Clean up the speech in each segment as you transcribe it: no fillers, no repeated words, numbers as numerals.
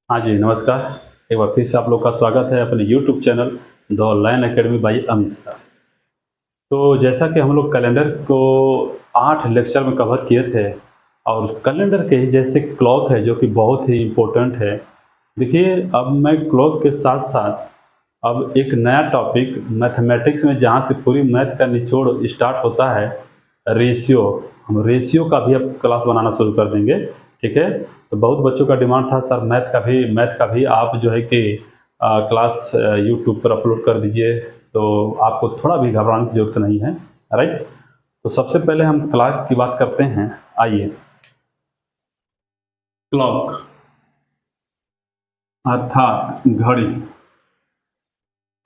हाँ जी, नमस्कार। एक बार फिर से आप लोग का स्वागत है अपने YouTube channel the online academy by Amit sir. तो जैसा कि हम लोग कैलेंडर को 8 लेक्चर में कवर किए थे और कैलेंडर के ही जैसे क्लॉक है जो कि बहुत ही इम्पोर्टेंट है। देखिए, अब मैं क्लॉक के साथ साथ अब एक नया टॉपिक मैथमेटिक्स में जहाँ से पूरी मैथ का निचोड़ स्टार्ट होता है, रेशियो। हम रेशियो का भी अब क्लास बनाना शुरू कर देंगे, ठीक है। तो बहुत बच्चों का डिमांड था, सर मैथ का भी आप जो है कि क्लास यूट्यूब पर अपलोड कर दीजिए, तो आपको थोड़ा भी घबराने की ज़रूरत नहीं है, राइट। तो सबसे पहले हम क्लॉक की बात करते हैं। आइए, क्लॉक अर्थात घड़ी,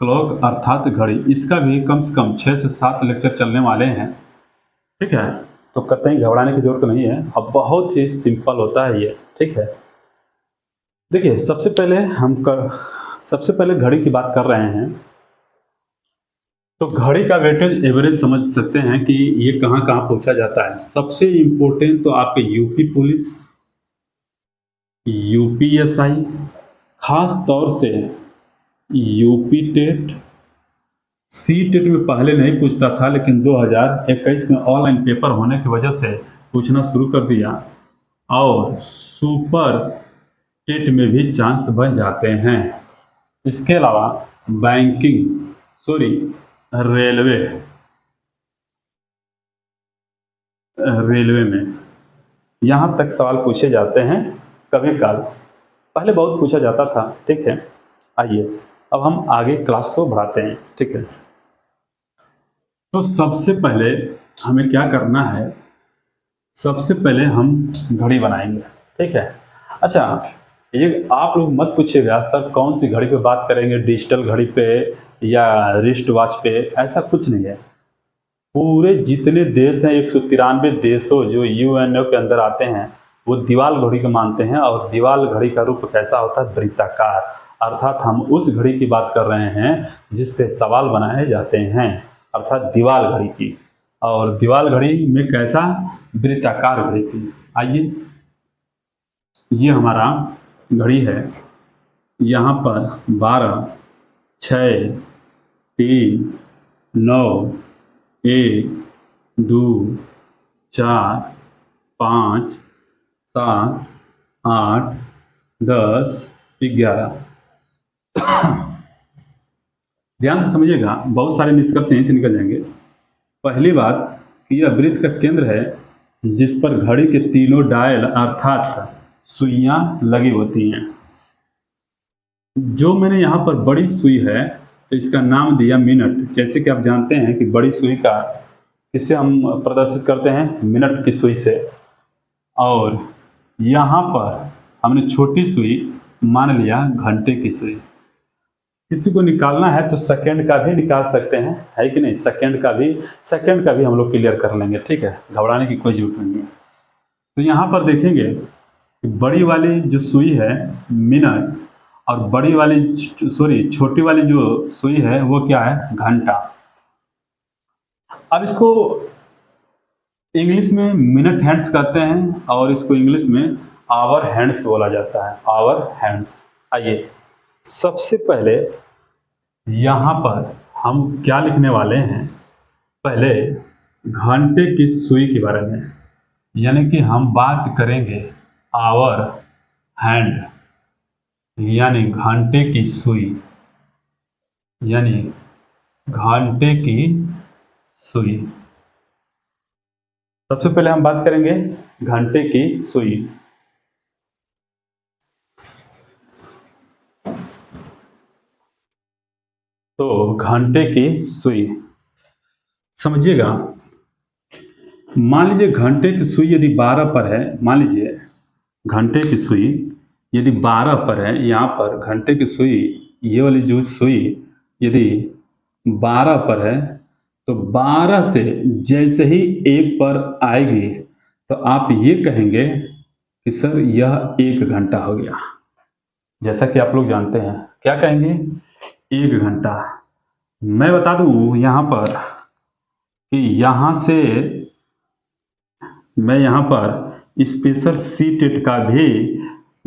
क्लॉक अर्थात घड़ी, इसका भी कम से कम 6 से 7 लेक्चर चलने वाले हैं, ठीक है। तो कतई घबराने की जरूरत नहीं है, अब बहुत ही सिंपल होता है ये, ठीक है। देखिए, सबसे पहले घड़ी की बात कर रहे हैं, तो घड़ी का वेटेज एवरेज समझ सकते हैं कि ये कहाँ कहाँ पूछा जाता है। सबसे इम्पोर्टेंट तो आपके यूपी पुलिस, यूपीएसआई, खास तौर से यूपी टेट। सी टेट में पहले नहीं पूछता था, लेकिन 2021 में ऑनलाइन पेपर होने की वजह से पूछना शुरू कर दिया, और सुपर टेट में भी चांस बन जाते हैं। इसके अलावा रेलवे रेलवे में यहाँ तक सवाल पूछे जाते हैं कभी काल, पहले बहुत पूछा जाता था, ठीक है। आइए, अब हम आगे क्लास को बढ़ाते हैं, ठीक है। तो सबसे पहले हमें क्या करना है, सबसे पहले हम घड़ी बनाएंगे, ठीक है। अच्छा, ये आप लोग मत पूछिएगा सर कौन सी घड़ी पे बात करेंगे, डिजिटल घड़ी पे या रिस्ट वॉच पे, ऐसा कुछ नहीं है। पूरे जितने देश हैं, 193 देशों जो यूएनओ के अंदर आते हैं, वो दीवाल घड़ी को मानते हैं। और दीवाल घड़ी का रूप कैसा होता है, वृत्ताकार। अर्थात हम उस घड़ी की बात कर रहे हैं जिस पे सवाल बनाए जाते हैं, अर्थात दीवाल घड़ी की। और दीवाल घड़ी में कैसा, वृत्ताकार घड़ी की। आइए, ये हमारा घड़ी है, यहाँ पर 12, 6, 3, 9, 1, 2, 4, 5, 7, 8, 10, 11। ध्यान से समझिएगा, बहुत सारे निष्कर्ष यहीं से निकल जाएंगे। पहली बात कि यह वृत्त का केंद्र है जिस पर घड़ी के तीनों डायल अर्थात सुइयां लगी होती हैं। जो मैंने यहाँ पर बड़ी सुई है तो इसका नाम दिया मिनट। जैसे कि आप जानते हैं कि बड़ी सुई का किससे हम प्रदर्शित करते हैं, मिनट की सुई से। और यहाँ पर हमने छोटी सुई मान लिया घंटे की सुई। किसी को निकालना है तो सेकंड का भी निकाल सकते हैं, है कि नहीं। सेकंड का भी हम लोग क्लियर कर लेंगे, ठीक है, घबराने की कोई जरूरत नहीं है। तो यहाँ पर देखेंगे कि बड़ी वाली जो सुई है मिनट, और छोटी वाली जो सुई है वो क्या है, घंटा। अब इसको इंग्लिश में मिनट हैंड्स कहते हैं और इसको इंग्लिश में आवर हैंड्स बोला जाता है, आवर हैंड्स। आइए, सबसे पहले यहाँ पर हम क्या लिखने वाले हैं, पहले घंटे की सुई के बारे में, यानी कि हम बात करेंगे आवर हैंड, यानी घंटे की सुई, यानी घंटे की सुई। सबसे पहले हम बात करेंगे घंटे की सुई। तो घंटे की सुई समझिएगा, मान लीजिए घंटे की सुई यदि 12 पर है, मान लीजिए घंटे की सुई यदि 12 पर है, यहाँ पर घंटे की सुई, ये वाली जो सुई यदि 12 पर है, तो 12 से जैसे ही 1 पर आएगी तो आप ये कहेंगे कि सर यह 1 घंटा हो गया। जैसा कि आप लोग जानते हैं, क्या कहेंगे, 1 घंटा। मैं बता दूं यहाँ पर कि यहाँ से मैं यहाँ पर स्पेशल सी टेट का भी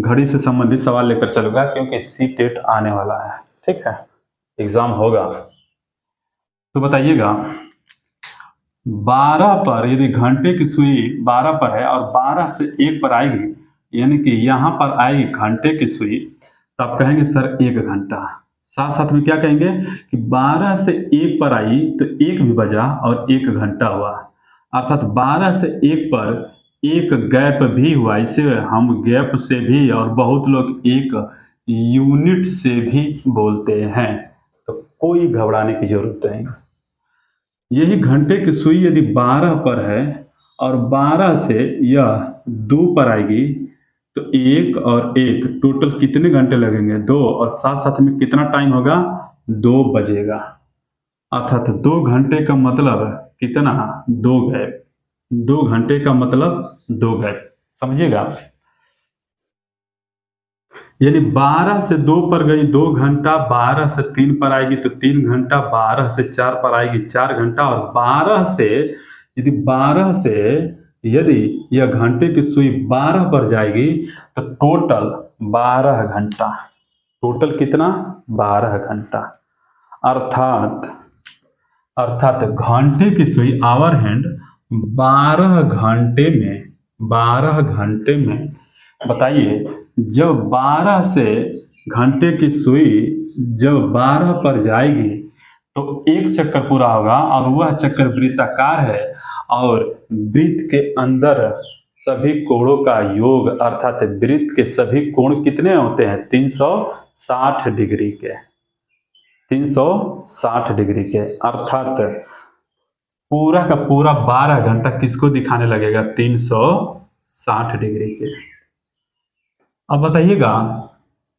घड़ी से संबंधित सवाल लेकर चलूंगा, क्योंकि सी-टेट आने वाला है, ठीक है, एग्जाम होगा। तो बताइएगा, 12 पर यदि घंटे की सुई 12 पर है और 12 से 1 पर आएगी, यानी कि यहाँ पर आएगी घंटे की सुई, तो आप कहेंगे सर 1 घंटा। साथ साथ में क्या कहेंगे कि 12 से 1 पर आई तो 1 भी बजा और 1 घंटा हुआ, अर्थात 12 से 1 पर एक गैप भी हुआ। इसे हम गैप से भी और बहुत लोग एक यूनिट से भी बोलते हैं, तो कोई घबराने की जरूरत नहीं। यही घंटे की सुई यदि 12 पर है और 12 से यह 2 पर आएगी, तो 1 और 1 टोटल कितने घंटे लगेंगे? 2, और साथ साथ में कितना टाइम होगा? 2 बजेगा, अर्थात 2 घंटे का मतलब कितना? 2 गैप। 2 घंटे का मतलब 2 गैप, समझिएगा। यानी 12 से 2 पर गई 2 घंटा, 12 से 3 पर आएगी तो 3 घंटा, 12 से 4 पर आएगी 4 घंटा, और 12 से यदि यह घंटे की सुई 12 पर जाएगी तो टोटल 12 घंटा। टोटल कितना? 12 घंटा। अर्थात घंटे की सुई आवर हैंड 12 घंटे में बताइए, जब 12 से घंटे की सुई जब 12 पर जाएगी तो 1 चक्कर पूरा होगा, और वह चक्कर वृत्ताकार है, और वृत्त के अंदर सभी कोणों का योग, अर्थात वृत्त के सभी कोण कितने होते हैं? 360 डिग्री के। 360 डिग्री के, अर्थात पूरा का पूरा 12 घंटा किसको दिखाने लगेगा? 360 डिग्री के। अब बताइएगा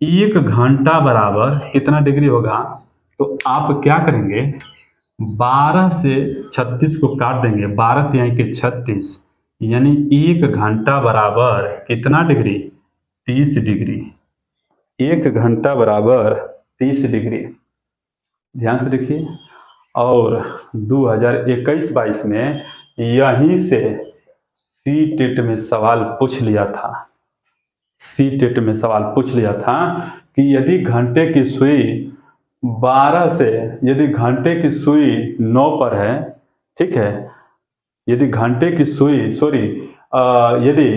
1 घंटा बराबर कितना डिग्री होगा? तो आप क्या करेंगे, 12 से 36 को काट देंगे, 12 तिहाई के 36, यानी 1 घंटा बराबर कितना डिग्री? 30 डिग्री। 1 घंटा बराबर 30 डिग्री, ध्यान से देखिए। और 2021-22 में यहीं से सी-टेट में सवाल पूछ लिया था। सी-टेट में सवाल पूछ लिया था कि यदि घंटे की सुई 12 से, यदि घंटे की सुई 9 पर है, ठीक है, यदि घंटे की सुई यदि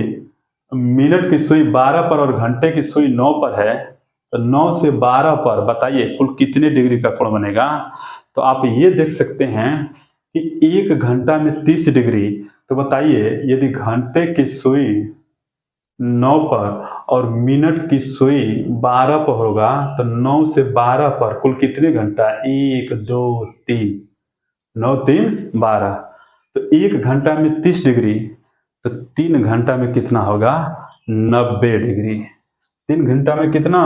मिनट की सुई 12 पर और घंटे की सुई 9 पर है, तो 9 से 12 पर बताइए कुल कितने डिग्री का कोण बनेगा? तो आप ये देख सकते हैं कि 1 घंटा में 30 डिग्री, तो बताइए यदि घंटे की सुई 9 पर और मिनट की सुई 12 पर होगा, तो 9 से 12 पर कुल कितने घंटा? 1 2 3, 9 3 12, तो 1 घंटा में 30 डिग्री, तो 3 घंटा में कितना होगा? 90 डिग्री। 3 घंटा में कितना?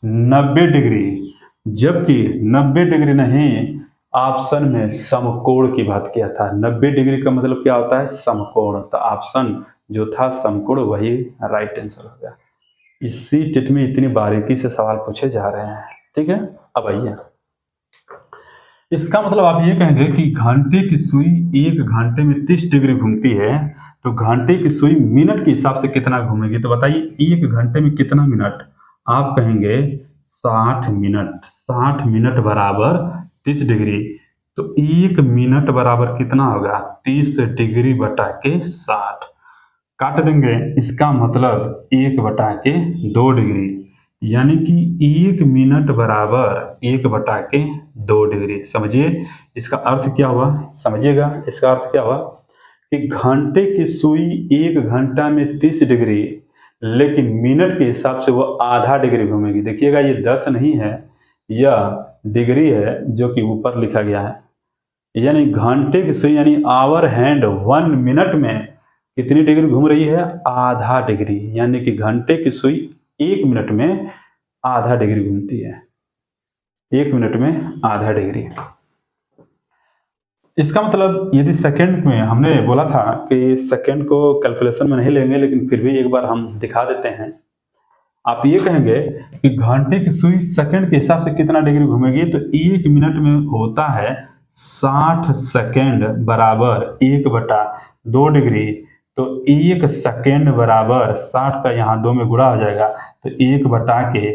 90 डिग्री। जबकि 90 डिग्री नहीं, ऑप्शन में समकोण की बात किया था। 90 डिग्री का मतलब क्या होता है? समकोण। तो ऑप्शन जो था समकोण, वही राइट आंसर हो गया। इस सी-टेट में इतनी बारीकी से सवाल पूछे जा रहे हैं, ठीक है। अब आइए, इसका मतलब आप ये कहेंगे कि घंटे की सुई 1 घंटे में 30 डिग्री घूमती है, तो घंटे की सुई मिनट के हिसाब से कितना घूमेगी? तो बताइए 1 घंटे में कितना मिनट? आप कहेंगे 60 मिनट। 60 मिनट बराबर 30 डिग्री, तो 1 मिनट बराबर कितना होगा? 30 डिग्री बटा के 60, काट देंगे। इसका मतलब 1 बटा के 2 डिग्री, यानी कि 1 मिनट बराबर 1 बटा के 2 डिग्री। समझिए इसका अर्थ क्या हुआ, समझिएगा इसका अर्थ क्या हुआ कि घंटे की सुई 1 घंटा में 30 डिग्री, लेकिन मिनट के हिसाब से वो आधा डिग्री घूमेगी। देखिएगा ये 10 नहीं है, यह डिग्री है जो कि ऊपर लिखा गया है। यानी घंटे की सुई यानी आवर हैंड 1 मिनट में कितनी डिग्री घूम रही है? आधा डिग्री। यानी कि घंटे की सुई 1 मिनट में आधा डिग्री घूमती है। 1 मिनट में आधा डिग्री। इसका मतलब यदि सेकंड में, हमने बोला था कि सेकंड को कैलकुलेशन में नहीं लेंगे, लेकिन फिर भी एक बार हम दिखा देते हैं। आप ये कहेंगे कि घंटे की सुई सेकंड के हिसाब से कितना डिग्री घूमेगी, तो 1 मिनट में होता है 60 सेकंड बराबर 1 बटा 2 डिग्री। तो 1 सेकेंड बराबर 60 का यहाँ 2 में गुणा हो जाएगा, तो 1/के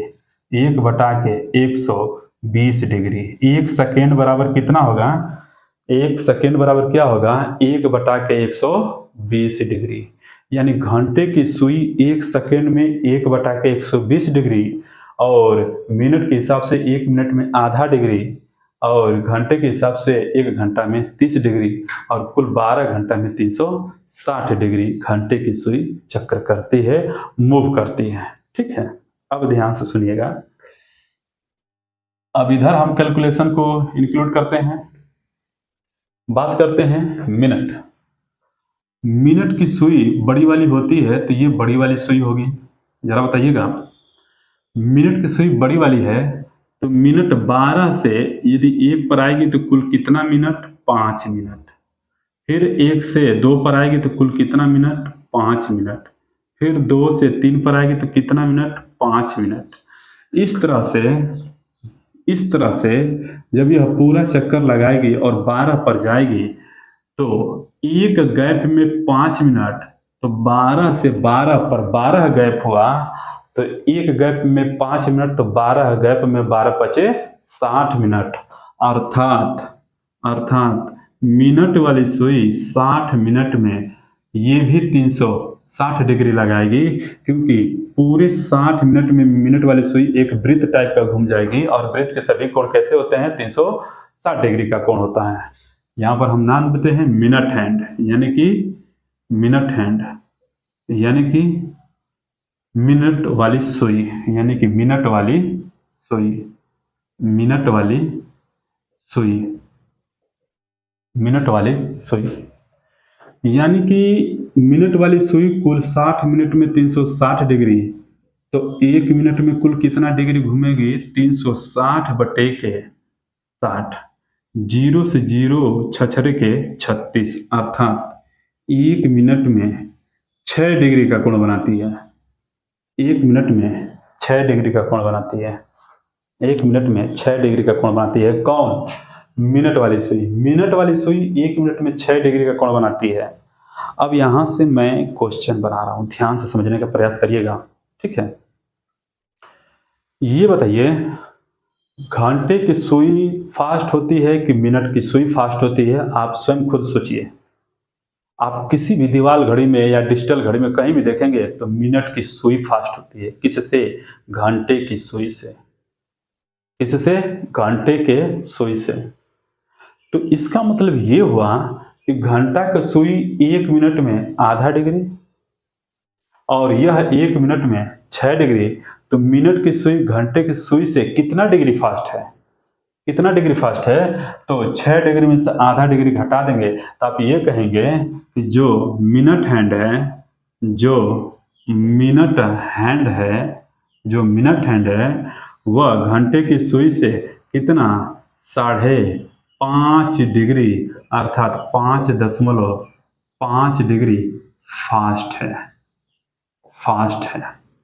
120 डिग्री। 1 सेकेंड बराबर कितना होगा? 1 सेकेंड बराबर क्या होगा? 1/के 120 डिग्री। यानी घंटे की सुई 1 सेकेंड में 1/के 120 डिग्री, और मिनट के हिसाब से 1 मिनट में आधा डिग्री, और घंटे के हिसाब से 1 घंटा में 30 डिग्री, और कुल 12 घंटा में 360 डिग्री घंटे की सुई चक्कर करती है, मूव करती है। ठीक है, अब ध्यान से सुनिएगा। अब इधर हम कैलकुलेशन को इंक्लूड करते हैं, बात करते हैं मिनट। मिनट की सुई बड़ी वाली होती है, तो ये बड़ी वाली सुई होगी। जरा बताइएगा, मिनट की सुई बड़ी वाली है तो मिनट 12 से यदि 1 पर आएगी तो कुल कितना मिनट? 5 मिनट। फिर 1 से 2 पर आएगी तो कुल कितना मिनट? 5 मिनट। फिर 2 से 3 पर आएगी तो कितना मिनट? 5 मिनट। इस तरह से जब यह पूरा चक्कर लगाएगी और 12 पर जाएगी तो एक गैप में 5 मिनट, तो 12 से 12 पर 12 गैप हुआ, तो एक गैप में 5 मिनट, तो 12 गैप में 12 बचे 60 मिनट। अर्थात मिनट वाली सुई 60 मिनट में ये भी 360 डिग्री लगाएगी, क्योंकि पूरे 60 मिनट में मिनट वाली सुई एक वृत्त टाइप का घूम जाएगी, और वृत्त के सभी कोण कैसे होते हैं? 360 डिग्री का कोण होता है। यहाँ पर हम नाम देते हैं मिनट हैंड, यानी कि मिनट वाली सुई, यानी कि मिनट वाली सुई कुल 60 मिनट में 360 डिग्री, तो 1 मिनट में कुल कितना डिग्री घूमेगी? 360/60। 0 से 0 छछरे के 36, अर्थात 1 मिनट में 6 डिग्री का कोण बनाती है। 1 मिनट में 6 डिग्री का कोण बनाती है। 1 मिनट में 6 डिग्री का कोण बनाती है। कौन? मिनट वाली सुई। मिनट वाली सुई 1 मिनट में 6 डिग्री का कोण बनाती है। अब यहां से मैं क्वेश्चन बना रहा हूं, ध्यान से समझने का प्रयास करिएगा। ठीक है, ये बताइए, घंटे की सुई फास्ट होती है कि मिनट की सुई फास्ट होती है? आप स्वयं खुद सोचिए। आप किसी भी दीवार घड़ी में या डिजिटल घड़ी में कहीं भी देखेंगे तो मिनट की सुई फास्ट होती है। किससे? घंटे की सुई से। किससे? घंटे के सुई से। तो इसका मतलब ये हुआ कि घंटा की सुई 1 मिनट में आधा डिग्री, और यह 1 मिनट में 6 डिग्री, तो मिनट की सुई घंटे की सुई से कितना डिग्री फास्ट है? कितना डिग्री फास्ट है? तो 6 डिग्री में से आधा डिग्री घटा देंगे तो आप ये कहेंगे कि जो मिनट हैंड है वह घंटे की सुई से कितना? 5.5 डिग्री, अर्थात 5.5 डिग्री फास्ट है।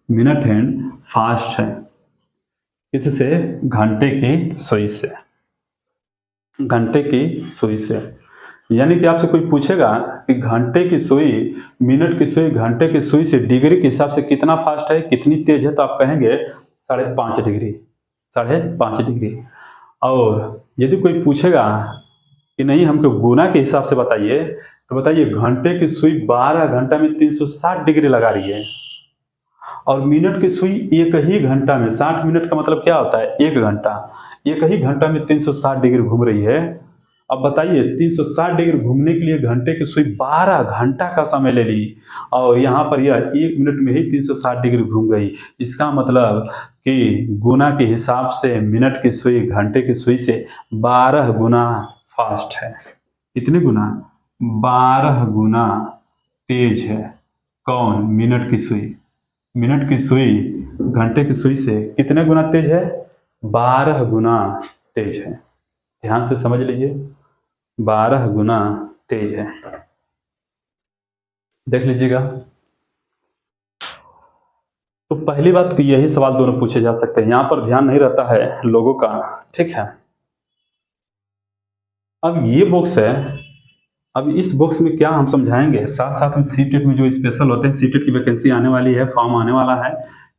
मिनट हैंड फास्ट है। इससे घंटे की सुई से। यानी कि आपसे कोई पूछेगा कि घंटे की सुई, मिनट की सुई घंटे की सुई से डिग्री के हिसाब से कितना फास्ट है, कितनी तेज है, तो आप कहेंगे 5.5 डिग्री। और यदि कोई पूछेगा कि नहीं हमको गुना के हिसाब से बताइए, तो बताइए घंटे की सुई 12 घंटा में 360 डिग्री लगा रही है, और मिनट की सुई एक ही घंटा में, 60 मिनट का मतलब क्या होता है? 1 घंटा, एक ही घंटा में 360 डिग्री घूम रही है। अब बताइए 360 डिग्री घूमने के लिए घंटे की सुई 12 घंटा का समय ले ली, और यहाँ पर यह 1 मिनट में ही 360 डिग्री घूम गई। इसका मतलब कि गुना के हिसाब से मिनट की सुई घंटे की सुई से 12 गुना फास्ट है। कितने गुना? 12 गुना तेज है। कौन? मिनट की सुई। मिनट की सुई घंटे की सुई से कितने गुना तेज है? 12 गुना तेज है। ध्यान से समझ लीजिए, 12 गुना तेज है। देख लीजिएगा। तो पहली बात कि यही सवाल दोनों पूछे जा सकते हैं, यहां पर ध्यान नहीं रहता है लोगों का। ठीक है, अब ये बॉक्स है, अब इस बॉक्स में क्या हम समझाएंगे, साथ साथ में सीटेट में जो स्पेशल होते हैं, सीटेट की वैकेंसी आने वाली है, फॉर्म आने वाला है,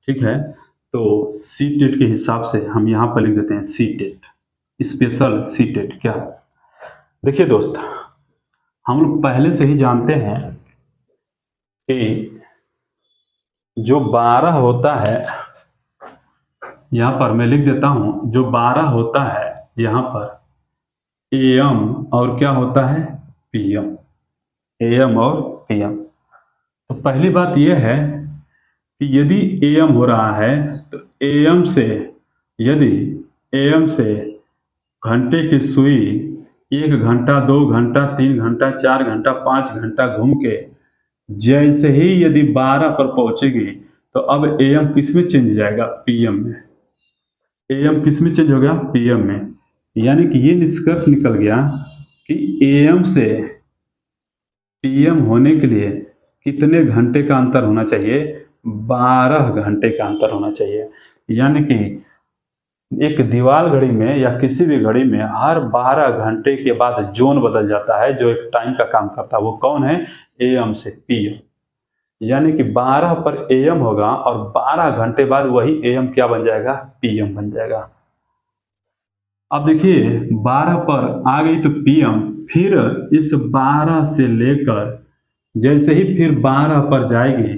ठीक है। तो सीटेट के हिसाब से हम यहाँ पर लिख देते हैं सीटेट, स्पेशल सीटेट। क्या, देखिए दोस्त, हम लोग पहले से ही जानते हैं कि जो 12 होता है, यहाँ पर मैं लिख देता हूं, जो 12 होता है यहाँ पर एएम और क्या होता है पीएम, एएम और पीएम। तो पहली बात यह है कि यदि एएम हो रहा है तो एएम से, यदि एएम से घंटे की सुई 1 घंटा 2 घंटा 3 घंटा 4 घंटा 5 घंटा घूम के जैसे ही यदि 12 पर पहुंचेगी तो अब एएम किस में चेंज हो जाएगा, पीएम में। एएम किस में चेंज हो गया, पीएम में। यानी कि ये निष्कर्ष निकल गया कि एएम से पीएम होने के लिए कितने घंटे का अंतर होना चाहिए, 12 घंटे का अंतर होना चाहिए। यानी कि एक दीवार घड़ी में या किसी भी घड़ी में हर 12 घंटे के बाद जोन बदल जाता है, जो एक टाइम का काम करता है। वो कौन है, एएम से पीएम। यानी कि 12 पर एएम होगा और 12 घंटे बाद वही एएम क्या बन जाएगा, पीएम बन जाएगा। अब देखिए 12 पर आ गई तो पीएम, फिर इस 12 से लेकर जैसे ही फिर 12 पर जाएगी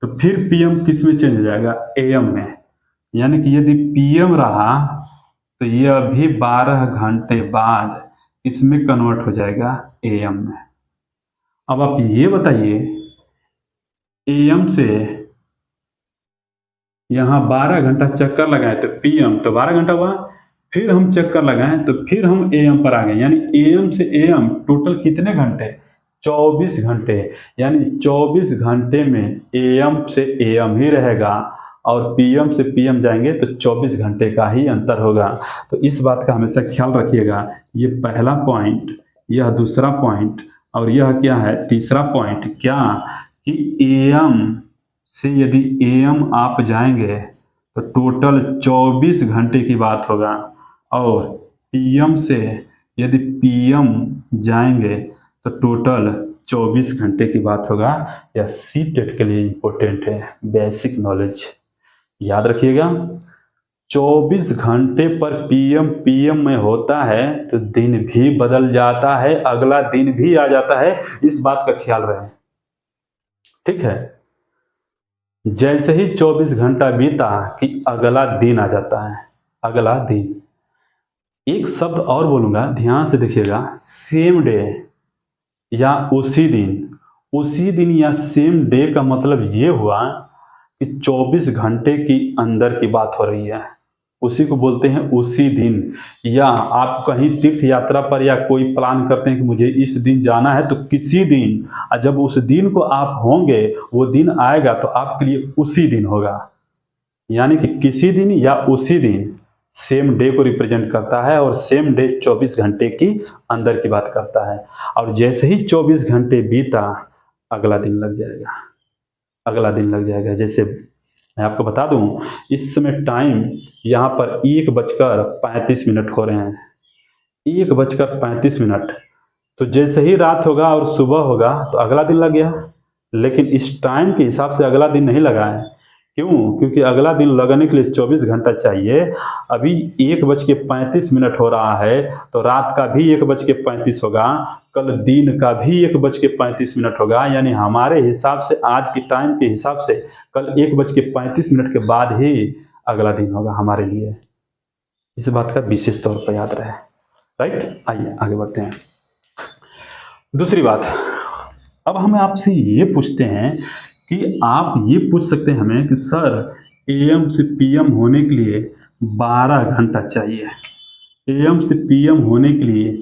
तो फिर पीएम किस में चेंज हो जाएगा, एएम में। यानी कि यदि पीएम रहा तो यह भी 12 घंटे बाद इसमें कन्वर्ट हो जाएगा एएम में। अब आप ये बताइए, एएम से यहाँ 12 घंटा चक्कर लगाए तो पीएम तो 12 घंटा हुआ, फिर हम चक्कर लगाएं तो फिर हम एएम पर आ गए। यानी एएम से एएम टोटल कितने घंटे, 24 घंटे। यानी 24 घंटे में एएम से एएम ही रहेगा और पीएम से पीएम जाएंगे तो 24 घंटे का ही अंतर होगा। तो इस बात का हमेशा ख्याल रखिएगा। ये पहला पॉइंट, यह दूसरा पॉइंट और यह क्या है, तीसरा पॉइंट। क्या कि एएम से यदि एएम आप जाएंगे तो टोटल 24 घंटे की बात होगा और पीएम से यदि पीएम जाएंगे तो टोटल 24 घंटे की बात होगा। यह सीटेट के लिए इंपॉर्टेंट है, बेसिक नॉलेज याद रखिएगा। 24 घंटे पर पीएम पीएम में होता है तो दिन भी बदल जाता है, अगला दिन भी आ जाता है, इस बात का ख्याल रहे, ठीक है। जैसे ही 24 घंटा बीता कि अगला दिन आ जाता है, अगला दिन। एक शब्द और बोलूंगा, ध्यान से देखिएगा, सेम डे या उसी दिन। उसी दिन या सेम डे का मतलब ये हुआ कि 24 घंटे की अंदर की बात हो रही है, उसी को बोलते हैं उसी दिन। या आप कहीं तीर्थ यात्रा पर या कोई प्लान करते हैं कि मुझे इस दिन जाना है तो किसी दिन, जब उस दिन को आप होंगे वो दिन आएगा तो आपके लिए उसी दिन होगा। यानी कि किसी दिन या उसी दिन सेम डे को रिप्रेजेंट करता है और सेम डे 24 घंटे की अंदर की बात करता है। और जैसे ही 24 घंटे बीता अगला दिन लग जाएगा, अगला दिन लग जाएगा। जैसे मैं आपको बता दूं, इस समय टाइम यहाँ पर 1:35 हो रहे हैं, 1:35। तो जैसे ही रात होगा और सुबह होगा तो अगला दिन लग गया। लेकिन इस टाइम के हिसाब से अगला दिन नहीं लगा है। क्यों? क्योंकि अगला दिन लगने के लिए 24 घंटा चाहिए। अभी 1:35 हो रहा है तो रात का भी 1:35 होगा, कल दिन का भी 1:35 होगा। यानी हमारे हिसाब से, आज के टाइम के हिसाब से कल 1:35 के बाद ही अगला दिन होगा हमारे लिए। इस बात का विशेष तौर पर याद रहे, राइट। आइए आगे बढ़ते हैं। दूसरी बात, अब हम आपसे ये पूछते हैं कि आप ये पूछ सकते हैं हमें कि सर एएम से पीएम होने के लिए 12 घंटा चाहिए, एएम से पीएम होने के लिए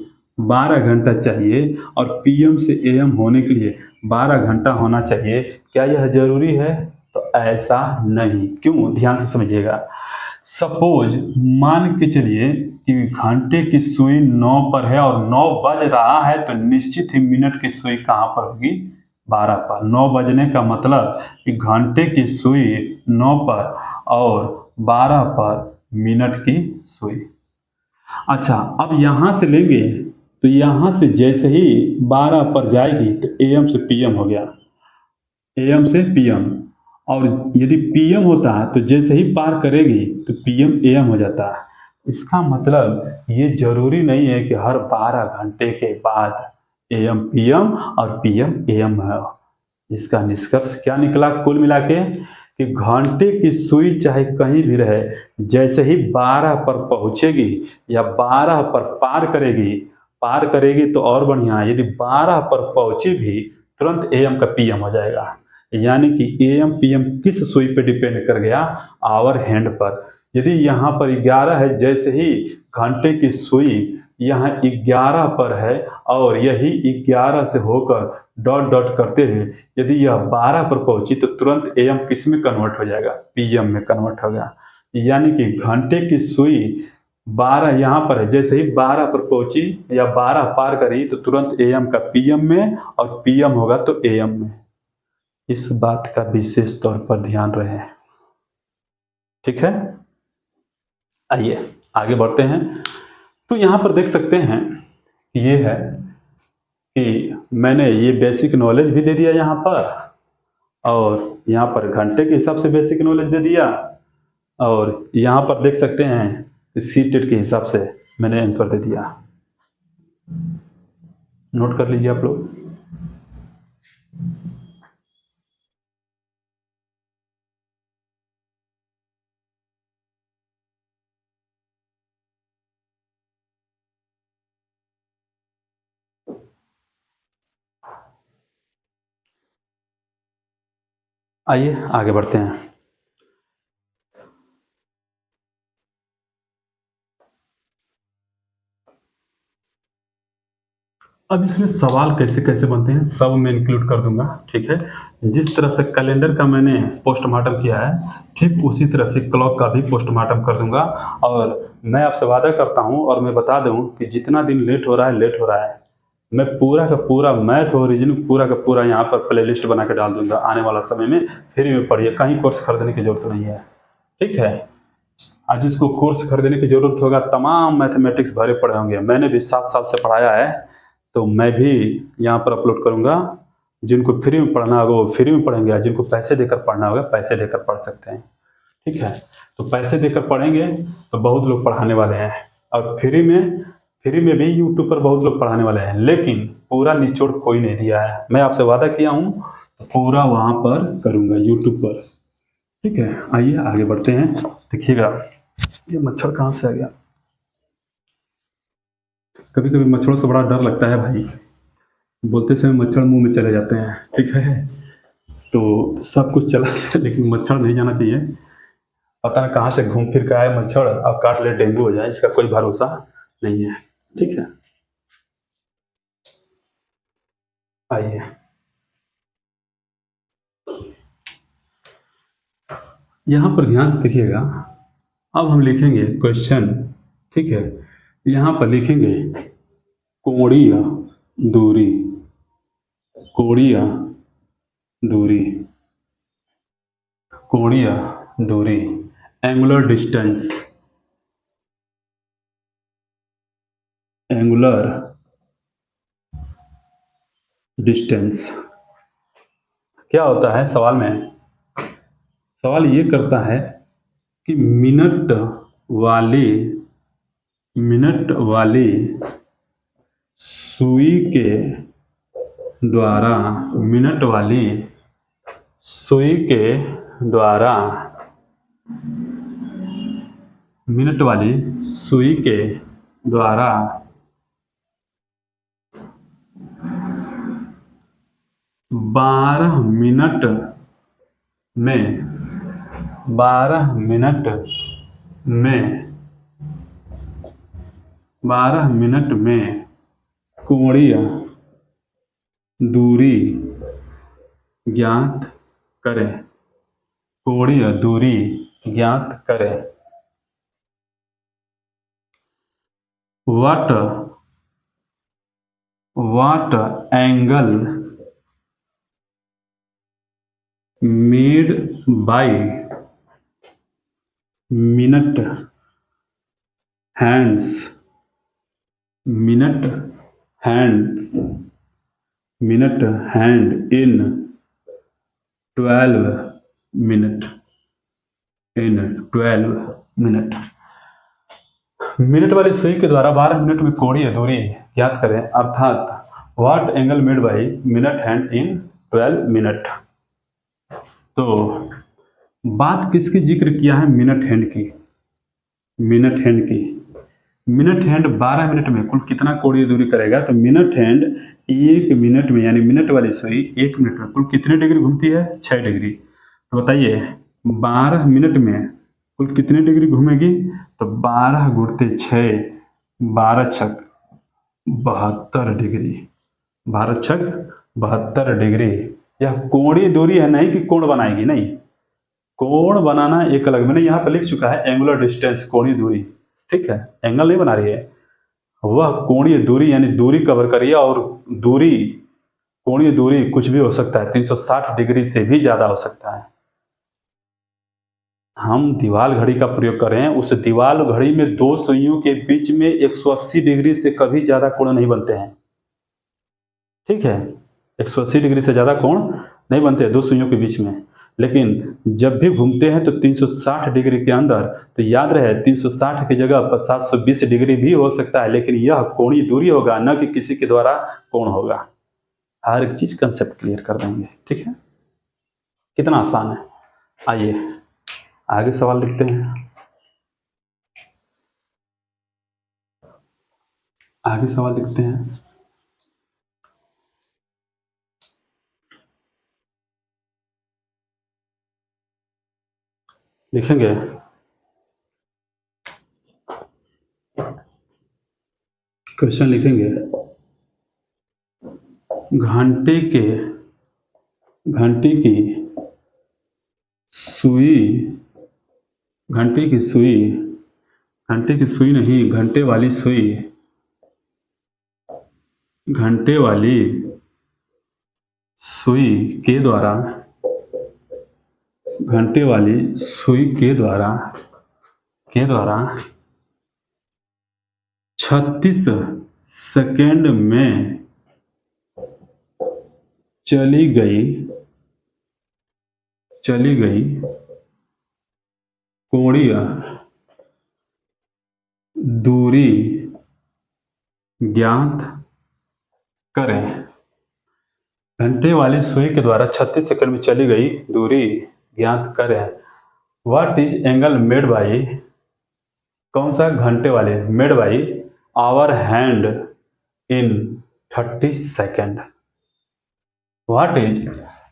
12 घंटा चाहिए और पीएम से एएम होने के लिए 12 घंटा होना चाहिए, क्या यह जरूरी है? तो ऐसा नहीं। क्यों? ध्यान से समझिएगा। सपोज मान के चलिए कि घंटे की सुई 9 पर है और 9 बज रहा है तो निश्चित ही मिनट की सुई कहाँ पर होगी? 12 पर। 9 बजने का मतलब कि घंटे की सुई 9 पर और 12 पर मिनट की सुई। अच्छा, अब यहाँ से लेंगे तो यहाँ से जैसे ही 12 पर जाएगी तो AM से PM हो गया, AM से PM। और यदि PM होता है तो जैसे ही पार करेगी तो PM AM हो जाता है। इसका मतलब ये जरूरी नहीं है कि हर 12 घंटे के बाद AM PM और PM AM है। इसका निष्कर्ष क्या निकला कुल मिला के कि घंटे की सुई चाहे कहीं भी रहे, जैसे ही 12 पर पहुंचेगी या 12 पर पार करेगी तो और बढ़िया है। यदि 12 पर पहुंची भी तुरंत AM का PM हो जाएगा। यानी कि AM PM किस सुई पे डिपेंड कर गया, आवर हैंड पर। यदि यहाँ पर 11 है, जैसे ही घंटे की सुई यहाँ 11 पर है और यही 11 से होकर डॉट डॉट करते हुए यदि यह 12 पर पहुंची तो तुरंत AM किस में कन्वर्ट हो जाएगा, PM में कन्वर्ट हो गया। यानी कि घंटे की सुई 12 यहाँ पर है, जैसे ही 12 पर पहुंची या 12 पार करी तो तुरंत AM का PM में और PM होगा तो AM में। इस बात का विशेष तौर पर ध्यान रहे, ठीक है। आइए आगे बढ़ते हैं। तो यहाँ पर देख सकते हैं ये है कि मैंने ये बेसिक नॉलेज भी दे दिया यहाँ पर, और यहाँ पर घंटे के हिसाब से बेसिक नॉलेज दे दिया, और यहाँ पर देख सकते हैं सीटेट के हिसाब से मैंने आंसर दे दिया। नोट कर लीजिए आप लोग। आइए आगे बढ़ते हैं। अब इसमें सवाल कैसे कैसे बनते हैं सब मैं इंक्लूड कर दूंगा, ठीक है। जिस तरह से कैलेंडर का मैंने पोस्टमार्टम किया है, ठीक उसी तरह से क्लॉक का भी पोस्टमार्टम कर दूंगा। और मैं आपसे वादा करता हूं और मैं बता दूं कि जितना दिन लेट हो रहा है, मैं पूरा का पूरा मैथ और रीजनिंग पूरा का पूरा यहाँ पर प्लेलिस्ट बना के डाल दूंगा। आने वाला समय में फ्री में पढ़िए, कहीं कोर्स खरीदने की जरूरत नहीं है, ठीक है। आज जिसको कोर्स खरीदने की जरूरत होगा, तमाम मैथमेटिक्स भरे पड़े होंगे। मैंने भी 7 साल से पढ़ाया है, तो मैं भी यहाँ पर अपलोड करूँगा। जिनको फ्री में पढ़ना होगा वो फ्री में पढ़ेंगे, जिनको पैसे देकर पढ़ना होगा पैसे देकर पढ़ सकते हैं, ठीक है। तो पैसे देकर पढ़ेंगे तो बहुत लोग पढ़ाने वाले हैं, और फ्री में भी यूट्यूब पर बहुत लोग पढ़ाने वाले हैं, लेकिन पूरा निचोड़ कोई नहीं दिया है। मैं आपसे वादा किया हूँ तो पूरा वहाँ पर करूँगा यूट्यूब पर, ठीक है। आइए आगे बढ़ते हैं। देखिएगा ये मच्छर कहाँ से आ गया। कभी कभी मच्छरों से बड़ा डर लगता है भाई, बोलते समय मच्छर मुंह में चले जाते हैं, ठीक है। तो सब कुछ चला जाए लेकिन मच्छर नहीं जाना चाहिए। पता नहीं कहाँ से घूम फिर के आए मच्छर, अब काट ले डेंगू हो जाए, इसका कोई भरोसा नहीं है, ठीक है। आइए यहाँ पर ध्यान से देखिएगा। अब हम लिखेंगे क्वेश्चन, ठीक है। यहाँ पर लिखेंगे कोणीय दूरी, कोणीय दूरी, कोणीय दूरी, एंगुलर डिस्टेंस, एंगुलर डिस्टेंस। क्या होता है सवाल में, सवाल ये करता है कि मिनट वाली सुई के द्वारा, मिनट वाली सुई के द्वारा, मिनट वाली सुई के द्वारा 12 मिनट में 12 मिनट में कोणीय दूरी ज्ञात करें, कोणीय दूरी ज्ञात करें। what angle made by minute hands hands minute hand in 12 minute in 12 minute. Minute वाली सुई के द्वारा 12 मिनट में कोणीय दूरी ज्ञात करें, अर्थात what angle made by minute hand in 12 minute. तो बात किसकी जिक्र किया है? मिनट हैंड की। मिनट हैंड की। मिनट हैंड 12 मिनट में कुल कितना कोणीय दूरी करेगा? तो मिनट हैंड 1 मिनट में, यानी मिनट वाली सुई 1 मिनट में कुल कितने डिग्री घूमती है? 6 डिग्री। तो बताइए 12 मिनट में कुल कितने डिग्री घूमेगी? तो 12 गुणते 6, 12 छक 72 डिग्री। 12 छक 72 डिग्री। यह कोणीय दूरी है, नहीं कि कोण बनाएगी, नहीं। कोण बनाना एक अलग, मैंने यहाँ पर लिख चुका है एंगुलर डिस्टेंस, कोणीय दूरी, ठीक है, एंगल नहीं बना रही है। वह कोणीय दूरी यानी दूरी कवर करिए, और दूरी, कोणीय दूरी कुछ भी हो सकता है, 360 डिग्री से भी ज्यादा हो सकता है। हम दीवाल घड़ी का प्रयोग कर रहे हैं, उस दीवाल घड़ी में दो सुइयों के बीच में 180 डिग्री से कभी ज्यादा कोण नहीं बनते हैं, ठीक है, 180 डिग्री से ज्यादा कोण नहीं बनते दो सुइयों के बीच में। लेकिन जब भी घूमते हैं तो 360 डिग्री के अंदर, तो याद रहे 360 की जगह पर 720 डिग्री भी हो सकता है, लेकिन यह कोणीय दूरी होगा, न कि किसी के द्वारा कोण होगा। हर एक चीज कंसेप्ट क्लियर कर देंगे, ठीक है। कितना आसान है। आइए आगे सवाल लिखते हैं। आगे सवाल लिखते हैं। लिखेंगे क्वेश्चन, लिखेंगे घंटे की सुई, घंटे की सुई नहीं, घंटे वाली सुई, घंटे वाली सुई के द्वारा, घंटे वाली सुई के द्वारा 36 सेकेंड में चली गई कोणीय दूरी ज्ञात करें। घंटे वाली सुई के द्वारा 36 सेकंड में चली गई दूरी ज्ञात करें। What is angle made by, कौन सा? घंटे वाले, made by hour hand in 30 second. What is,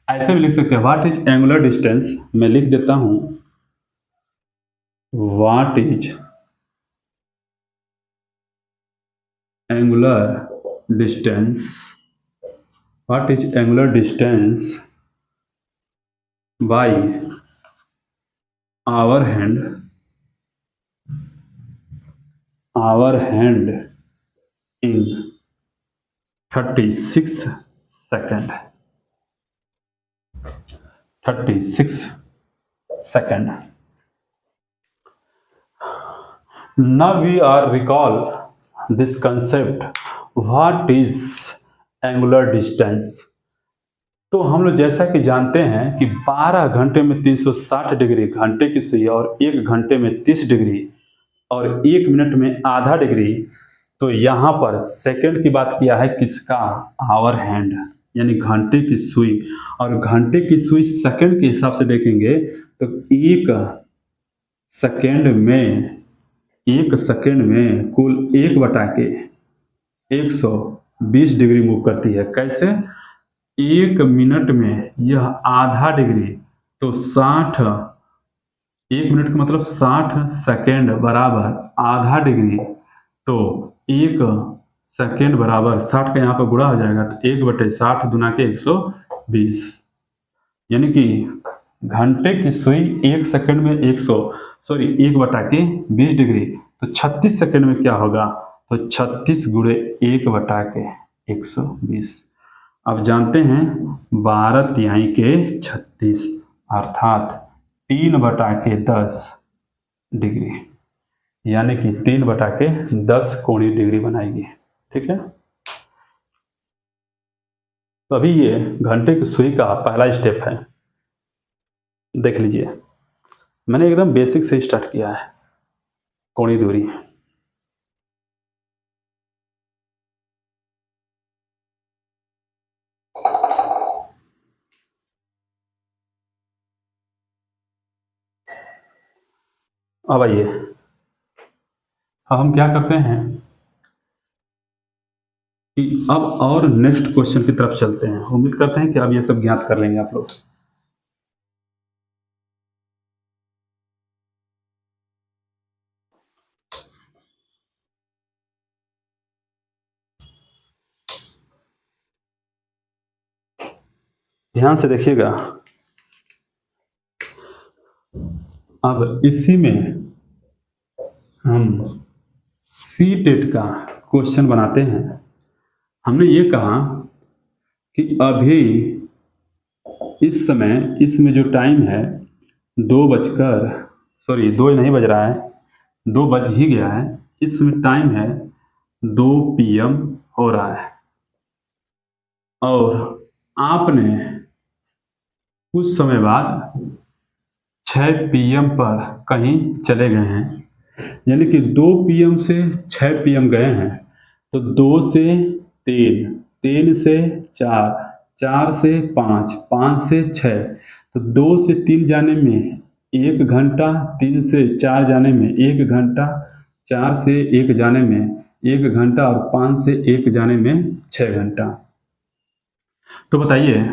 ऐसे भी लिख सकते हैं, व्हाट इज एंगुलर डिस्टेंस, मैं लिख देता हूं, what is angular distance, what is angular distance by hour hand in 36 second. 36 second. Now we are recall this concept, what is angular distance। तो हम लोग जैसा कि जानते हैं कि 12 घंटे में 360 डिग्री घंटे की सुई, और 1 घंटे में 30 डिग्री, और 1 मिनट में आधा डिग्री। तो यहाँ पर सेकंड की बात किया है किसका? आवर हैंड, यानी घंटे की सुई। और घंटे की सुई सेकंड के हिसाब से देखेंगे तो 1 सेकंड में कुल 1/120 डिग्री मूव करती है। कैसे? 1 मिनट में यह आधा डिग्री, तो 60, 1 मिनट का मतलब 60 सेकेंड बराबर आधा डिग्री। तो 1 सेकेंड बराबर 60 का यहाँ पर गुणा हो जाएगा, तो 1/60 दूना के 120, यानी कि घंटे की सुई 1 सेकेंड में 1/20 डिग्री, तो 36 सेकेंड में क्या होगा? तो 36 गुणे 1/120। अब जानते हैं 12 तिहाई के 36, अर्थात 3/10 डिग्री, यानी कि 3/10 कोणीय डिग्री बनाएगी, ठीक है। तो अभी ये घंटे की सुई का पहला स्टेप है, देख लीजिए। मैंने एकदम बेसिक से स्टार्ट किया है, कोणीय दूरी। अब आइए, अब हम क्या करते हैं कि अब और नेक्स्ट क्वेश्चन की तरफ चलते हैं। उम्मीद करते हैं कि अब ये सब ज्ञात कर लेंगे आप लोग। ध्यान से देखिएगा। अब इसी में हम सी टेट का क्वेश्चन बनाते हैं। हमने ये कहा कि अभी इस समय इसमें जो टाइम है 2 नहीं बज रहा है, 2 बज ही गया है। इसमें टाइम है 2 PM हो रहा है और आपने कुछ समय बाद 6 PM पर कहीं चले गए हैं, यानी कि 2 PM से 6 PM गए हैं, तो 2 से 3, 3 से 4, 4 से 5, 5 से 6, तो 2 से 3 जाने में 1 घंटा, 3 से 4 जाने में 1 घंटा, 4 से 1 जाने में 1 घंटा और 5 से 1 जाने में 6 घंटा। तो बताइए,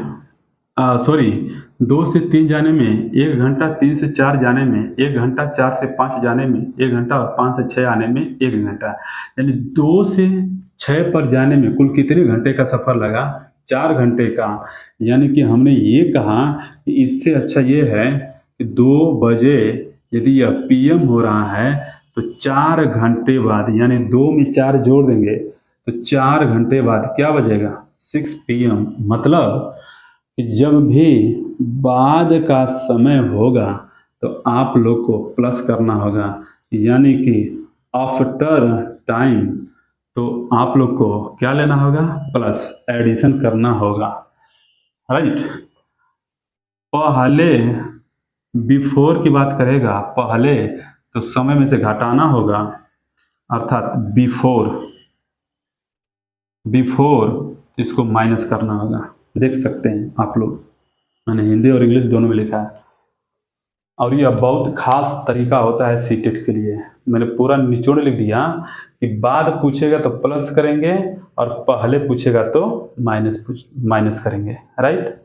2 से 3 जाने में 1 घंटा, 3 से 4 जाने में 1 घंटा, 4 से 5 जाने में 1 घंटा और 5 से 6 आने में 1 घंटा, यानी 2 से 6 पर जाने में कुल कितने घंटे का सफ़र लगा? 4 घंटे का। यानी कि हमने ये कहा कि इससे अच्छा ये है कि 2 बजे यदि यह PM हो रहा है तो 4 घंटे बाद, यानी 2 में 4 जोड़ देंगे तो 4 घंटे बाद क्या बजेगा? 6 PM। मतलब जब भी बाद का समय होगा तो आप लोग को प्लस करना होगा, यानी कि आफ्टर टाइम, तो आप लोग को क्या लेना होगा? प्लस, एडिशन करना होगा, राइट। पहले बिफोर की बात करेगा, पहले तो समय में से घटाना होगा, अर्थात बिफोर इसको माइनस करना होगा। देख सकते हैं आप लोग, मैंने हिंदी और इंग्लिश दोनों में लिखा है। और यह बहुत खास तरीका होता है सीटेट के लिए। मैंने पूरा निचोड़ लिख दिया कि बाद पूछेगा तो प्लस करेंगे और पहले पूछेगा तो माइनस करेंगे, राइट।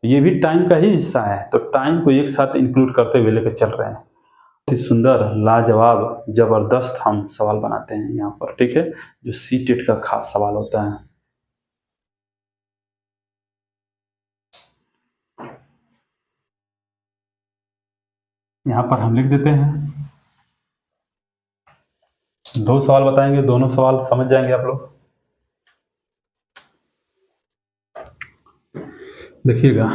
ये भी टाइम का ही हिस्सा है, तो टाइम को एक साथ इंक्लूड करते हुए लेकर चल रहे हैं। बहुत ही सुंदर, लाजवाब, जबरदस्त हम सवाल बनाते हैं यहाँ पर, ठीक है, जो सीटेट का खास सवाल होता है। यहाँ पर हम लिख देते हैं, 2 सवाल बताएंगे, दोनों सवाल समझ जाएंगे आप लोग। देखिएगा,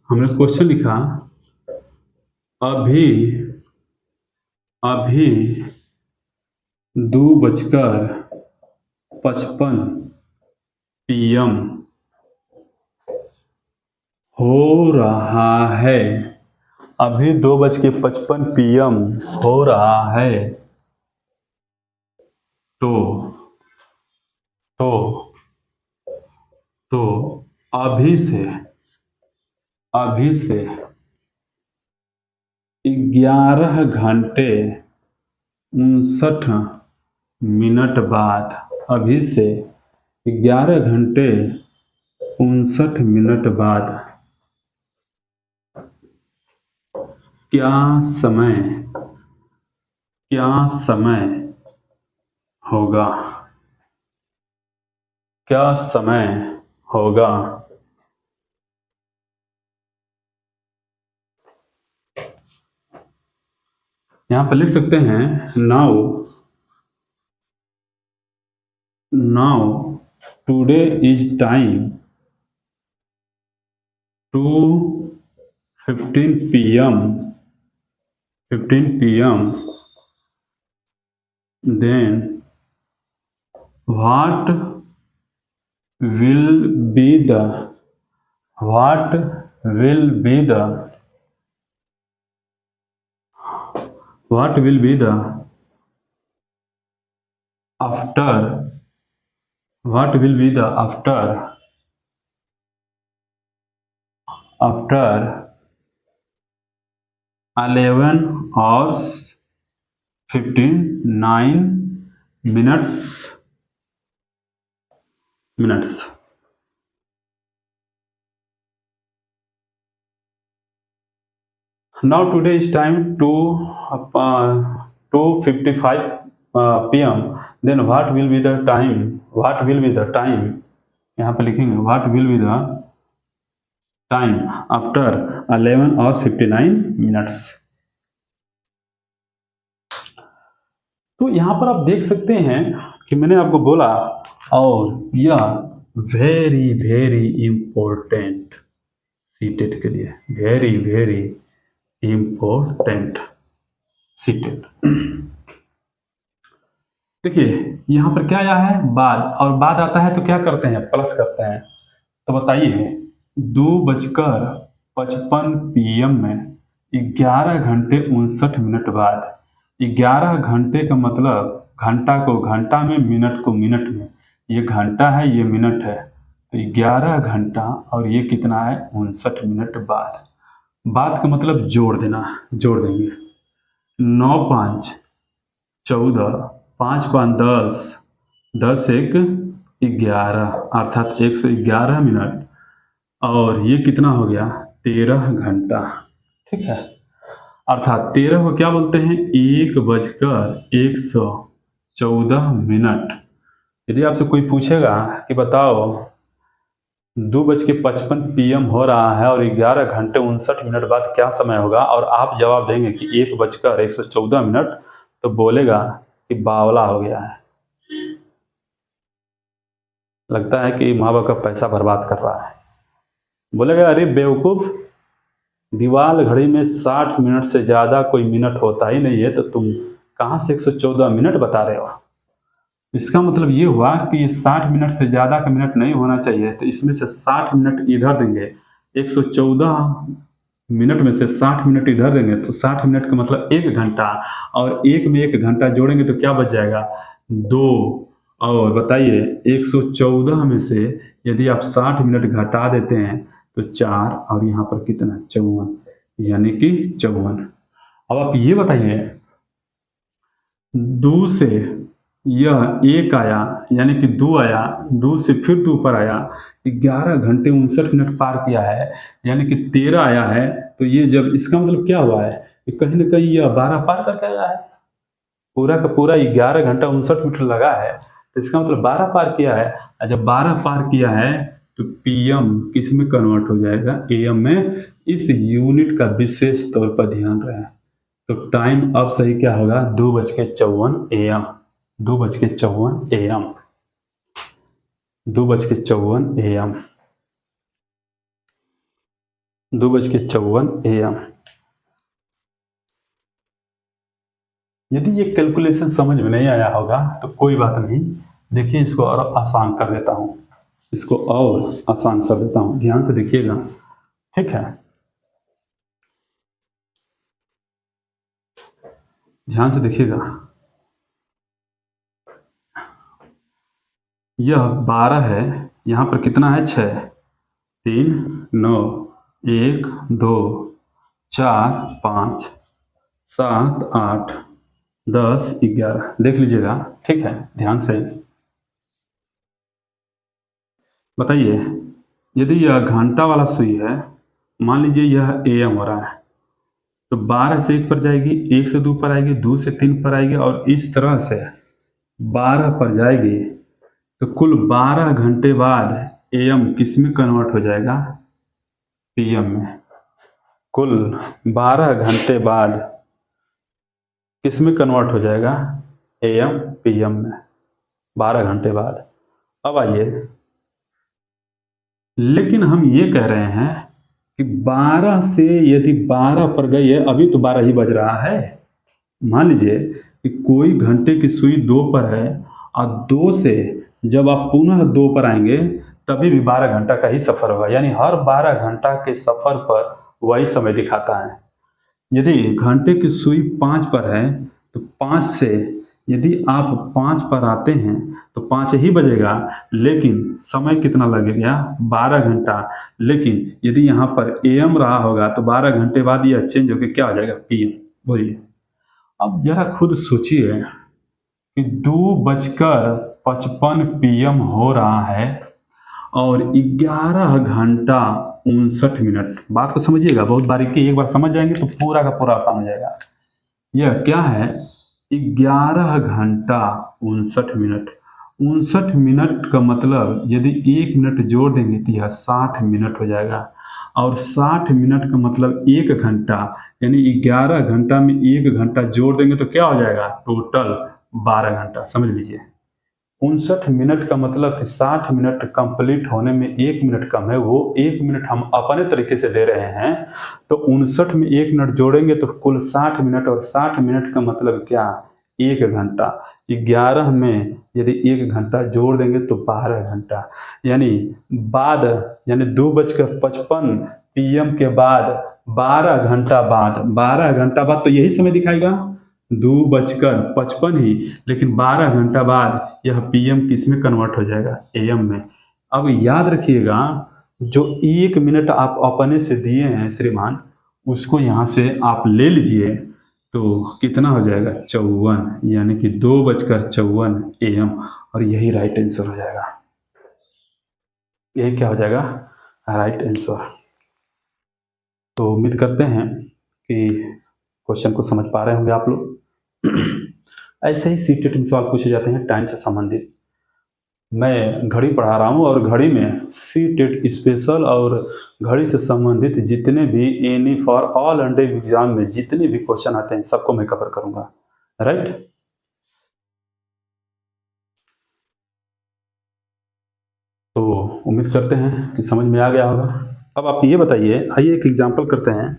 हमने क्वेश्चन लिखा, अभी 2:55 PM हो रहा है। अभी 2:55 PM हो रहा है। तो अभी से 11 घंटे 59 मिनट बाद, अभी से 11 घंटे 59 मिनट बाद क्या समय होगा? क्या समय होगा? यहाँ पर लिख सकते हैं, now today is time 2:15 PM, then what will be the what will be the after what will be the after 11 hours 59 minutes. Now today is time to 2:55 p.m. Then what will be the time? यहाँ पे लिखेंगे what will be the time after 11 hours 59 minutes. तो यहाँ पर आप देख सकते हैं कि मैंने आपको बोला, और यह वेरी वेरी इंपॉर्टेंट सीटेट के लिए, वेरी वेरी इंपॉर्टेंट सीटेट। देखिए यहाँ पर क्या आया है, बाद, और बाद आता है तो क्या करते हैं, प्लस करते हैं। तो बताइए 2:55 PM में 11 घंटे 59 मिनट बाद, 11 घंटे का मतलब घंटा को घंटा में, मिनट को मिनट में, ये घंटा है ये मिनट है, तो 11 घंटा और ये कितना है 59 मिनट बाद। बाद का मतलब जोड़ देना, जोड़ देंगे 9 5 14, 5 5 10, 10 1 11, अर्थात 111 मिनट, और ये कितना हो गया 13 घंटा। ठीक है, अर्थात 13 को क्या बोलते हैं, 1:114 मिनट। यदि आपसे कोई पूछेगा कि बताओ 2:55 PM हो रहा है और 11 घंटे 59 मिनट बाद क्या समय होगा, और आप जवाब देंगे कि 1:114 मिनट, तो बोलेगा कि बावला हो गया है, लगता है कि माँ बाप का पैसा बर्बाद कर रहा है। बोलेगा अरे बेवकूफ़, दीवार घड़ी में 60 मिनट से ज़्यादा कोई मिनट होता ही नहीं है, तो तुम कहाँ से 114 मिनट बता रहे हो। इसका मतलब ये हुआ कि ये 60 मिनट से ज़्यादा का मिनट नहीं होना चाहिए, तो इसमें से 60 मिनट इधर देंगे, 114 मिनट में से 60 मिनट इधर देंगे, तो 60 मिनट का मतलब 1 घंटा, और 1 में 1 घंटा जोड़ेंगे तो क्या बच जाएगा 2। और बताइए 114 में से यदि आप 60 मिनट घटा देते हैं तो 4, और यहाँ पर कितना 54, यानी कि 54। अब आप ये बताइए 2 से यह 1 आया, यानी कि 2 आया, 2 से फिर 2 पर आया, 11 घंटे 59 मिनट पार किया है, यानी कि 13 आया है, तो ये जब, इसका मतलब क्या हुआ है कि कहीं ना कहीं यह 12 पार करके आया है, पूरा का पूरा 11 घंटा 59 मिनट लगा है, तो इसका मतलब 12 पार किया है। और जब 12 पार किया है तो PM किस में कन्वर्ट हो जाएगा, AM में। इस यूनिट का विशेष तौर पर ध्यान रहे, तो टाइम अब सही क्या होगा 2:54 AM, 2:54 AM, 2:54 AM, 2:54 AM। यदि ये कैलकुलेशन समझ में नहीं आया होगा तो कोई बात नहीं, देखिए इसको और आसान कर देता हूँ, इसको और आसान कर देता हूँ, ध्यान से देखिएगा। ठीक है, ध्यान से देखिएगा, यह 12 है, यहाँ पर कितना है 6, 3 9, 1 2 4 5 7 8 10 11, देख लीजिएगा। ठीक है, ध्यान से बताइए, यदि यह घंटा वाला सुई है, मान लीजिए यह AM हो रहा है, तो 12 से 1 पर जाएगी, 1 से 2 पर आएगी, 2 से 3 पर आएगी, और इस तरह से 12 पर जाएगी, तो कुल 12 घंटे बाद AM किस में कन्वर्ट हो जाएगा, PM में। कुल 12 घंटे बाद किस में कन्वर्ट हो जाएगा, AM PM में, 12 घंटे बाद। अब आइए, लेकिन हम ये कह रहे हैं कि 12 से यदि 12 पर गई है, अभी तो 12 ही बज रहा है, मान लीजिए कि कोई घंटे की सुई 2 पर है, और 2 से जब आप पुनः 2 पर आएंगे तभी भी 12 घंटा का ही सफ़र होगा, यानी हर 12 घंटा के सफ़र पर वही समय दिखाता है। यदि घंटे की सुई 5 पर है तो 5 से यदि आप 5 पर आते हैं तो 5 ही बजेगा, लेकिन समय कितना लगेगा? 12 घंटा। लेकिन यदि यहाँ पर AM रहा होगा तो 12 घंटे बाद यह चेंज होकर क्या हो जाएगा? PM। बोलिए, अब जरा खुद सोचिए कि 2:55 PM हो रहा है और 11 घंटा 59 मिनट। बात को समझिएगा, बहुत बारीकी, एक बार समझ जाएंगे तो पूरा का पूरा आसान हो जाएगा। यह क्या है? 11 घंटा 59 मिनट। 59 मिनट का मतलब यदि 1 मिनट जोड़ देंगे तो यह 60 मिनट हो जाएगा, और 60 मिनट का मतलब 1 घंटा, यानी 11 घंटा में 1 घंटा जोड़ देंगे तो क्या हो जाएगा? टोटल 12 घंटा। समझ लीजिए, 59 मिनट का मतलब कि 60 मिनट कंप्लीट होने में 1 मिनट कम है, वो 1 मिनट हम अपने तरीके से दे रहे हैं। तो 59 में 1 मिनट जोड़ेंगे तो कुल 60 मिनट, और 60 मिनट का मतलब क्या? 1 घंटा। 11 में यदि 1 घंटा जोड़ देंगे तो 12 घंटा, यानी 2:55 PM के बाद 12 घंटा बाद, 12 घंटा बाद तो यही समय दिखाएगा 2:55 ही, लेकिन 12 घंटा बाद यह PM किस में कन्वर्ट हो जाएगा? AM में। अब याद रखिएगा, जो 1 मिनट आप अपने से दिए हैं श्रीमान, उसको यहाँ से आप ले लीजिए तो कितना हो जाएगा? 54, यानी कि 2:54 AM, और यही राइट आंसर हो जाएगा। यही क्या हो जाएगा? Right answer. तो उम्मीद करते हैं कि क्वेश्चन को समझ पा रहे होंगे आप लोग। ऐसे ही सीटेट में सवाल पूछे जाते हैं टाइम से संबंधित। मैं घड़ी पढ़ा रहा हूँ और घड़ी में सीटेट स्पेशल और घड़ी से संबंधित जितने भी एनी फॉर ऑल अंडे एग्जाम में जितने भी क्वेश्चन आते हैं सबको मैं कवर करूँगा। राइट, तो उम्मीद करते हैं कि समझ में आ गया होगा। अब आप ये बताइए, आइए एक एग्जाम्पल करते हैं।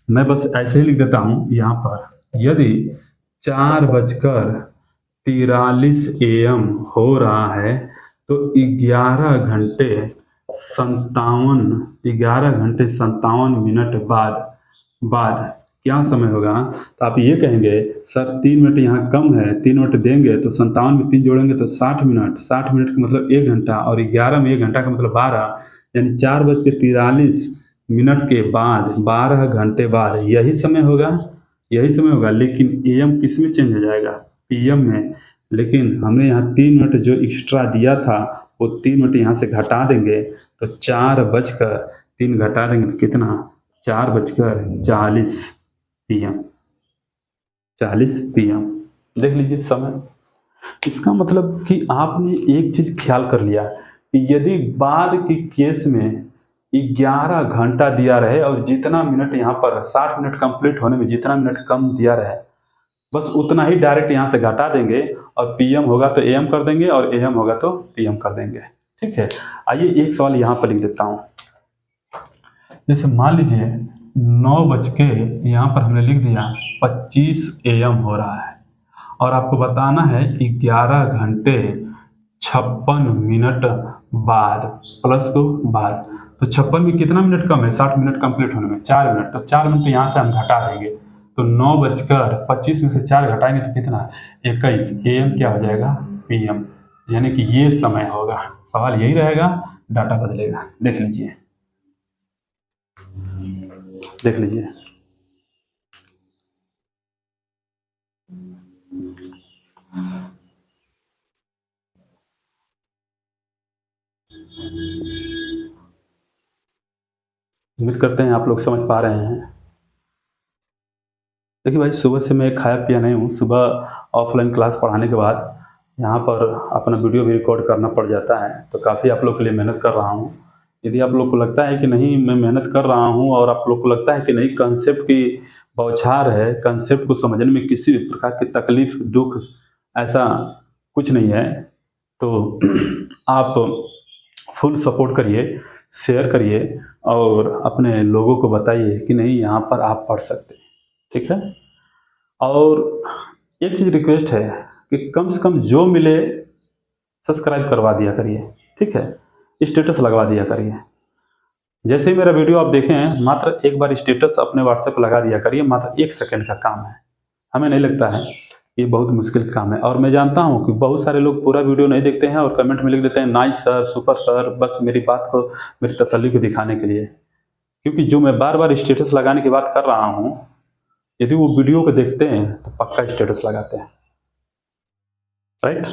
मैं बस ऐसे ही लिख देता हूँ यहाँ पर, यदि 4:43 AM हो रहा है तो 11 घंटे 57 मिनट बाद क्या समय होगा? तो आप ये कहेंगे सर 3 मिनट यहाँ कम है, 3 मिनट देंगे तो 57 में 3 जोड़ेंगे तो 60 मिनट, 60 मिनट का मतलब 1 घंटा, और 11 में 1 घंटा का मतलब 12, यानी 4:43 मिनट के बाद 12 घंटे बाद यही समय होगा, यही समय होगा। लेकिन AM किस में चेंज हो जाएगा? PM में। लेकिन हमने यहाँ 3 मिनट जो एक्स्ट्रा दिया था वो 3 मिनट यहाँ से घटा देंगे तो 4:03 घटा देंगे तो कितना? 4:40 PM, 40 PM। देख लीजिए समय। इसका मतलब कि आपने एक चीज ख्याल कर लिया कि यदि बाद की केस में 11 घंटा दिया रहे और जितना मिनट यहाँ पर 60 मिनट कंप्लीट होने में जितना मिनट कम दिया रहे, बस उतना ही डायरेक्ट यहाँ से घटा देंगे, और PM होगा तो AM कर देंगे और AM होगा तो PM कर देंगे। ठीक है, आइए एक सवाल यहाँ पर लिख देता हूँ। जैसे मान लीजिए 9 बज के यहाँ पर हमने लिख दिया 25 AM हो रहा है, और आपको बताना है 11 घंटे 56 मिनट बाद प्लस को बाद, तो 56 में कितना मिनट कम है? 60 मिनट कंप्लीट होने में 4 मिनट, तो 4 मिनट यहाँ से हम घटा देंगे तो 9:25 में से 4 घटाएंगे तो कितना? 21। AM क्या हो जाएगा? PM, यानी कि ये समय होगा। सवाल यही रहेगा, डाटा बदलेगा। देख लीजिए, देख लीजिए। उम्मीद करते हैं आप लोग समझ पा रहे हैं। देखिए भाई, सुबह से मैं खाया पिया नहीं हूँ। सुबह ऑफलाइन क्लास पढ़ाने के बाद यहाँ पर अपना वीडियो भी रिकॉर्ड करना पड़ जाता है, तो काफ़ी आप लोग के लिए मेहनत कर रहा हूँ। यदि आप लोग को लगता है कि नहीं मैं मेहनत कर रहा हूँ और आप लोग को लगता है कि नहीं कंसेप्ट की बौछार है, कंसेप्ट को समझने में किसी भी प्रकार की तकलीफ दुख ऐसा कुछ नहीं है, तो आप फुल सपोर्ट करिए, शेयर करिए और अपने लोगों को बताइए कि नहीं यहाँ पर आप पढ़ सकते हैं। ठीक है, और एक चीज़ रिक्वेस्ट है कि कम से कम जो मिले सब्सक्राइब करवा दिया करिए। ठीक है, स्टेटस लगवा दिया करिए। जैसे ही मेरा वीडियो आप देखें, मात्र एक बार स्टेटस अपने व्हाट्सएप लगा दिया करिए, मात्र 1 सेकंड का काम है। हमें नहीं लगता है ये बहुत मुश्किल काम है, और मैं जानता हूँ कि बहुत सारे लोग पूरा वीडियो नहीं देखते हैं और कमेंट में लिख देते हैं नाइस सर, सुपर सर, बस मेरी बात को, मेरी तसल्ली को दिखाने के लिए। क्योंकि जो मैं बार बार स्टेटस लगाने की बात कर रहा हूँ, यदि वो वीडियो को देखते हैं तो पक्का स्टेटस लगाते हैं, राइट।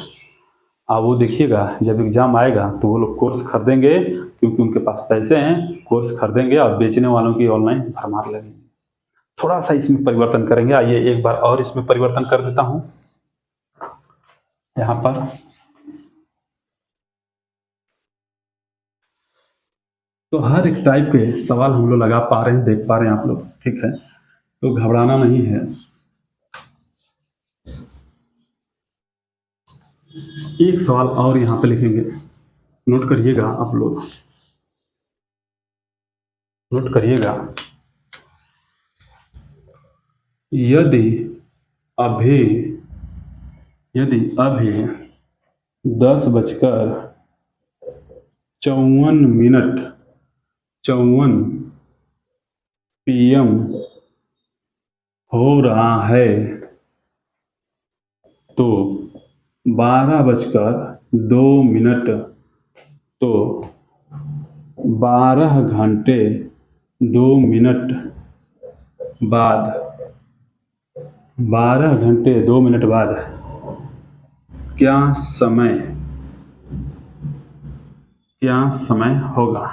आप वो देखिएगा, जब एग्जाम आएगा तो वो लोग कोर्स खरीदेंगे, क्योंकि उनके पास पैसे हैं, कोर्स खरीदेंगे और बेचने वालों की ऑनलाइन भरमार लगेंगे। थोड़ा सा इसमें परिवर्तन करेंगे। आइए एक बार और इसमें परिवर्तन कर देता हूं। यहां पर तो हर एक टाइप के सवाल हम लोग लगा पा रहे हैं, देख पा रहे हैं आप लोग, ठीक है, तो घबराना नहीं है। एक सवाल और यहां पे लिखेंगे, नोट करिएगा आप लोग, नोट करिएगा। यदि अभी 10:54 PM हो रहा है तो 12:02 तो 12 घंटे 2 मिनट बाद 12 घंटे 2 मिनट बाद क्या समय होगा।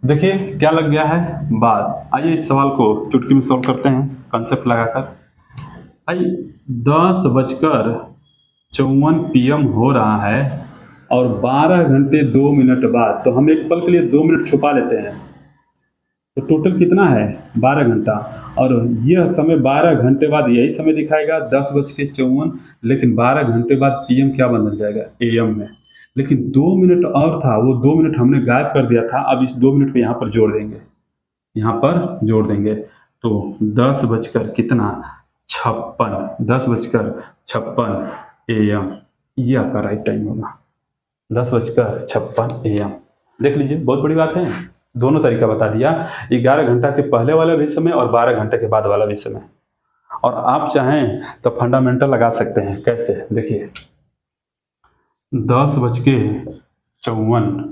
देखिए क्या लग गया है, बाद। आइए इस सवाल को चुटकी में सॉल्व करते हैं, कंसेप्ट लगाकर। आइए 10:54 PM हो रहा है और 12 घंटे 2 मिनट बाद, तो हम एक पल के लिए 2 मिनट छुपा लेते हैं, तो टोटल कितना है 12 घंटा, और यह समय 12 घंटे बाद यही समय दिखाएगा 10:54, लेकिन 12 घंटे बाद PM क्या बदल जाएगा AM में। लेकिन 2 मिनट और था, वो 2 मिनट हमने गायब कर दिया था, अब इस 2 मिनट को यहाँ पर जोड़ देंगे, यहाँ पर जोड़ देंगे, तो 10:56 AM, ये आपका राइट टाइम होगा, 10:56 AM। देख लीजिए, बहुत बड़ी बात है, दोनों तरीका बता दिया, 11 घंटा के पहले वाला भी समय और 12 घंटे के बाद वाला भी समय। और आप चाहें तो फंडामेंटल लगा सकते हैं, कैसे, देखिए 10:54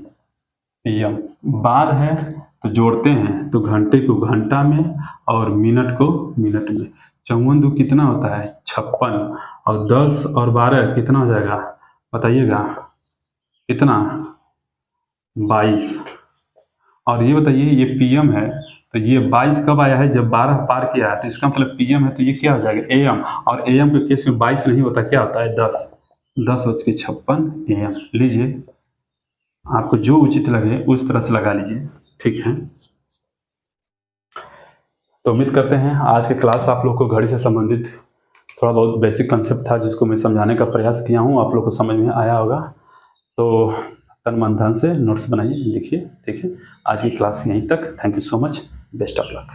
PM बाद है तो जोड़ते हैं, तो घंटे को घंटा में और मिनट को मिनट में। 54 कितना होता है 56, और 10 और 12 कितना हो जाएगा बताइएगा, कितना 22। और ये बताइए, ये PM है तो ये 22 कब आया है, जब 12 पार किया है, तो इसका मतलब PM है, तो ये क्या हो जाएगा AM, और AM के केस में 22 नहीं होता, क्या होता है 10, 10:56 AM। लीजिए, आपको जो उचित लगे उस तरह से लगा लीजिए, ठीक है। तो उम्मीद करते हैं आज की क्लास आप लोग को घड़ी से संबंधित थोड़ा बहुत बेसिक कंसेप्ट था, जिसको मैं समझाने का प्रयास किया हूँ, आप लोग को समझ में आया होगा। तो तन मन धन से नोट्स बनाइए, लिखिए, ठीक है। आज की क्लास यहीं तक। Thank you so much, best of luck.